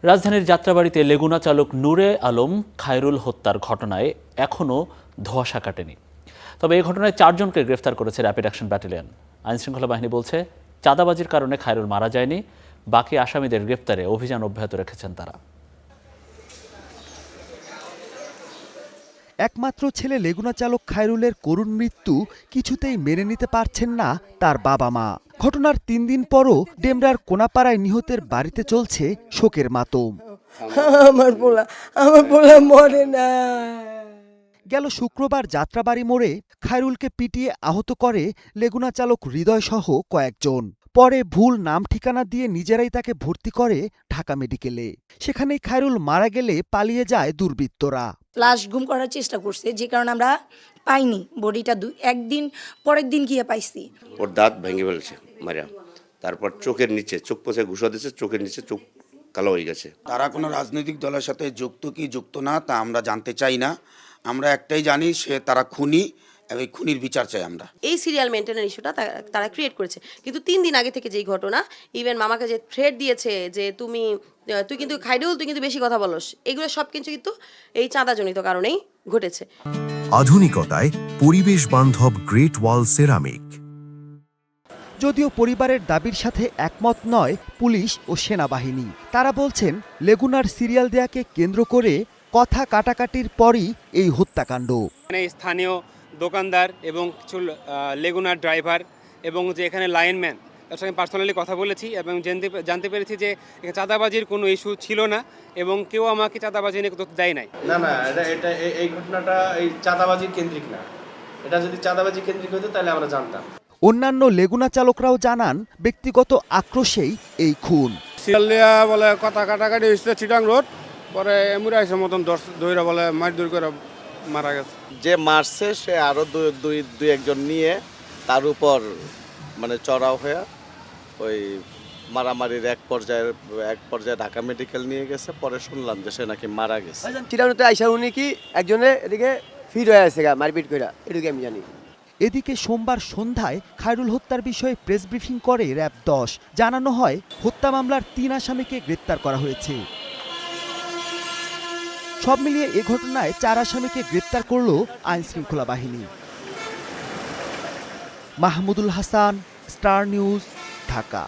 রাজধানীর যাত্রাবাড়িতে লেগুনা চালক নূরে আলম খায়রুল হত্যার ঘটনায় এখনও ধোঁয়াশা কাটেনি। তবে এই ঘটনায় 4 জনকে গ্রেফতার করেছে র্যাপিড অ্যাকশন ব্যাটালিয়ন। আইনশৃঙ্খলা বাহিনী বলছে, চাঁদাবাজির কারণে খায়রুল মারা যায়নি, বাকি আসামিদের গ্রেফতারে অভিযান অব্যাহত রেখেছেন তারা। একমাত্র ছেলে লেগুনা চালক খায়রুলের করুণ মৃত্যু কিছুতেই মেনে নিতে পারছেন না তার বাবা মা। ঘটনার 3 দিন পরও ডেমরার কোনাপাড়ায় নিহতের বাড়িতে চলছে শোকের মাতম। আমার পোলা মরে না। গেল শুক্রবার যাত্রাবাড়ি মোড়ে খায়রুলকে পিটিয়ে আহত করে লেগুনা চালক হৃদয় সহ কয়েকজন। পরে ভুল নাম ঠিকানা দিয়ে নিজেরাই তাকে ভর্তি করে ঢাকা মেডিকেলে। সেখানেই খায়রুল মারা গেলে পালিয়ে যায় দুর্বৃত্তরা। লাশ গুম করার চেষ্টা করছে, যে কারণে আমরা পাইনি বডিটা। একদিন পরের দিন গিয়ে পাইছি। ওর দাঁত ভেঙে ফেলেছে মারিয়া, তারপর চোখের নিচে চোখ পচে ঘুষা দিচ্ছে, চোখের নিচে চোখ কালো হয়ে গেছে। তারা কোনো রাজনৈতিক দলের সাথে যুক্ত কি যুক্ত না তা আমরা জানতে চাই না। আমরা একটাই জানি, তারা খুনি, এই খুনির বিচার চাই আমরা। এই সিরিয়াল মেনটেনের ইস্যুটা তারা ক্রিয়েট করেছে, কিন্তু 3 দিন আগে থেকে যেই ঘটনা, ইভেন মামাকে যে থ্রেট দিয়েছে যে তুই কিন্তু খায়রুল, তুই কিন্তু বেশি কথা বলস, এগুলো সব কিছু কিন্তু এই চাঁদাজনিত কারণেই ঘটেছে। আধুনিকতায় পরিবেশ বান্ধব গ্রেট ওয়াল সেরামিক। যদিও পরিবারের দাবির সাথে একমত নয় পুলিশ ও সেনাবাহিনী। তারা বলছেন, লেগুনার সিরিয়াল দেয়াকে কেন্দ্র করে কথা কাটাকাটির পরই এই হত্যাকাণ্ড। স্থানীয় দোকানদার এবং কিছু লেগুনার ড্রাইভার এবং যে এখানে লাইনম্যান, তার সঙ্গে পার্সোনালি কথা বলেছি এবং জানতে পেরেছি যে চাঁদাবাজির কোনো ইস্যু ছিল না এবং কেউ আমাকে চাঁদাবাজি নিয়ে তথ্য দেয় নাই। না এটা এই ঘটনাটা এই চাঁদাবাজির কেন্দ্রিক না। এটা যদি চাঁদাবাজি কেন্দ্রিক হতো তাহলে আমরা জানতাম। অন্যান্য লেগুনা চালকরাও জানান, ব্যক্তিগত আক্রোশেই এই খুন। সিরিয়ালিয়া বলে কথা কাটাকাটি হয়েছে চিটাং রোড, পরে এমুরাইসের মতন দইরা বলে মারধর করে মারা গেছে। যে মারছে সে আরো দুই একজন নিয়ে তার উপর মানে চড়াও হয়ে ওই মারামারির এক পর্যায়ে ঢাকা মেডিকেল নিয়ে গেছে। পরে শুনলাম যে সে নাকি মারা গেছে। চিটাংতে আইসা উনি কি একজনে এদিকে ফিট হয়ে আছে মারপিট কইরা, এদিকে আমি জানি। এদিকে সোমবার সন্ধ্যায় খায়রুল হত্যার বিষয়ে প্রেস ব্রিফিং করে র‍্যাব 10। জানানো হয়, হত্যা মামলার 3 আসামিকে গ্রেপ্তার করা হয়েছে। সব মিলিয়ে এ ঘটনায় 4 আসামিকে গ্রেপ্তার করল আইনশৃঙ্খলা বাহিনী। Mahmudul Hasan, star news, Dhaka.